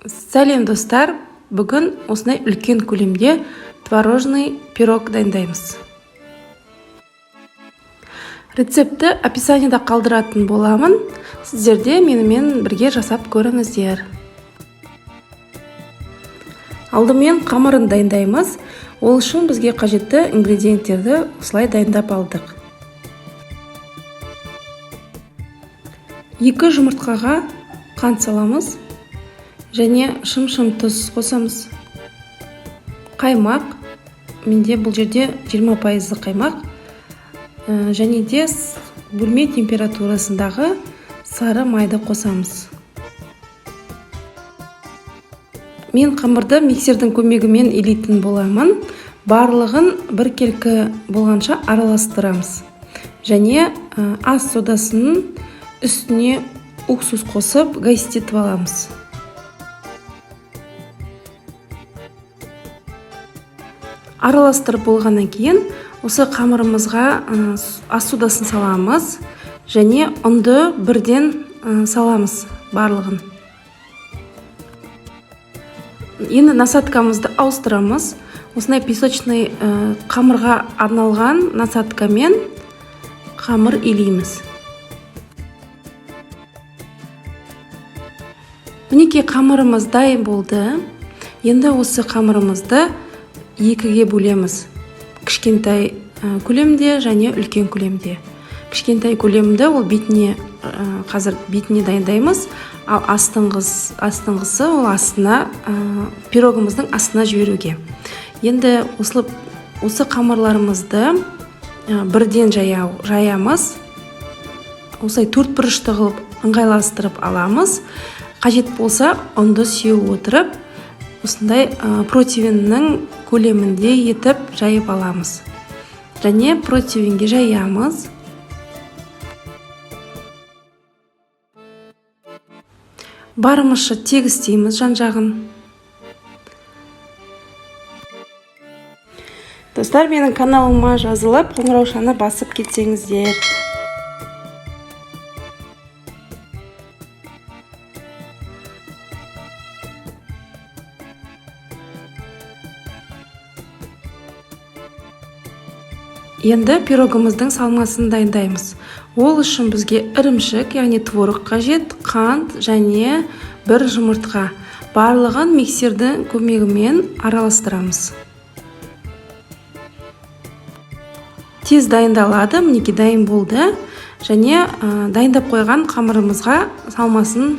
Сәлем достар, бүгін осындай үлкен көлемде творожный пирог дайындаймыз. Рецепті описаниеда қалдыратын боламын. Сіздерде менімен бірге жасап көріңіздер. Алдымен қамырын дайындаймыз. Ол үшін бізге қажетті ингредиенттерді осылай дайындап алдық. 2 жұмыртқаға қант саламыз. Және шым-шым тұз қосамыз. Қаймақ, менде бұл жерде 20% қаймақ. Және де бөлме температурасындағы сары майды қосамыз. Мен қамырды миксердің көмегімен илейтін боламын. Барлығын біркелкі болғанша араластырамыз. Және ас содасының үстіне уксус қосып гайстетіп аламыз. Араластырып болғаннан кейін осы қамырымызға ас содасын саламыз және ұнды бірден саламыз барлығын. Енді насадкамызды ауыстырамыз. Осындай песочный қамырға арналған насадкамен қамыр илейміз. Мінекей қамырымыз дайын болды. Енді осы қамырымызды екіге бөлеміз. Кішкентай көлемде және үлкен көлемде. Кішкентай көлемді ол бетіне, қазір бетіне дайындаймыз, ал астыңғысы ол астына, пирогымыздың астына жіберуге. Енді осы қамырларымызды бірден жаямыз. Осылай төрт бұрышты қылып ыңғайластырып аламыз. Қажет болса, ұнды сеуіп отырып, осындай противеннің көлемінде етіп жайып аламыз. Және противенге жаямыз. Барымызша тегістейміз жан-жағын. Достар, менің каналыма жазылып, қоңыраушаны басып кетсеңіздер. Енді пирогымыздың салмасын дайындаймыз. Ол үшін бізге ірімшік, яғни творог қажет, қант және бір жұмыртқа. Барлығын миксердің көмегімен араластырамыз. Тез дайындалады, мінекей дайын болды. Және дайындап қойған қамырымызға салмасын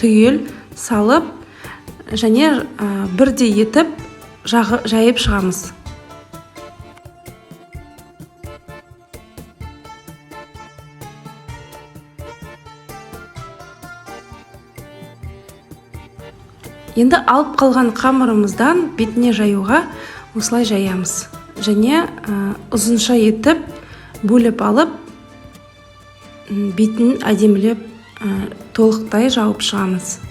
түгел салып, және бірдей етіп жайып шығамыз. Енді алып қалған қамырымыздан бетіне жаюға осылай жаямыз. Және ұзынша етіп бөліп алып, бетін әдемілеп толықтай жауып шығамыз.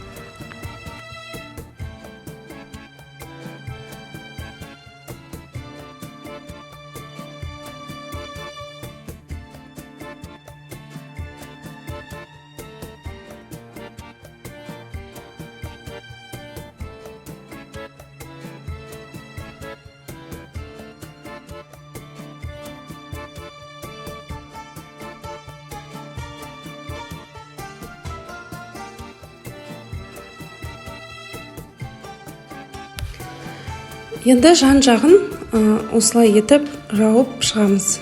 Енді жан-жағын осылай етіп жауып шығамыз.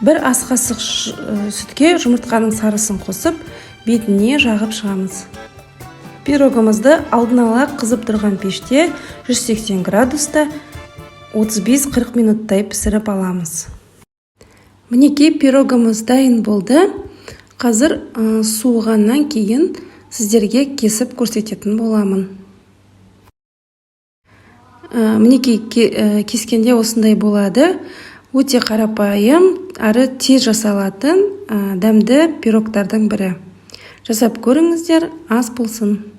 Бір ас қасық сүтке жұмыртқаның сарысын қосып, бетіне жағып шығамыз. Пирогымызды алдын ала қызып тұрған пеште 180 градуста 35-40 минуттай пісіріп аламыз. Мінекей пирогымыз дайын болды. Қазір суығаннан кейін сіздерге кесіп көрсететін боламын. Мінекей кескенде осындай болады. Өте қарапайым, әрі тез жасалатын дәмді пирогтардың бірі. Жасап көріңіздер, ас болсын.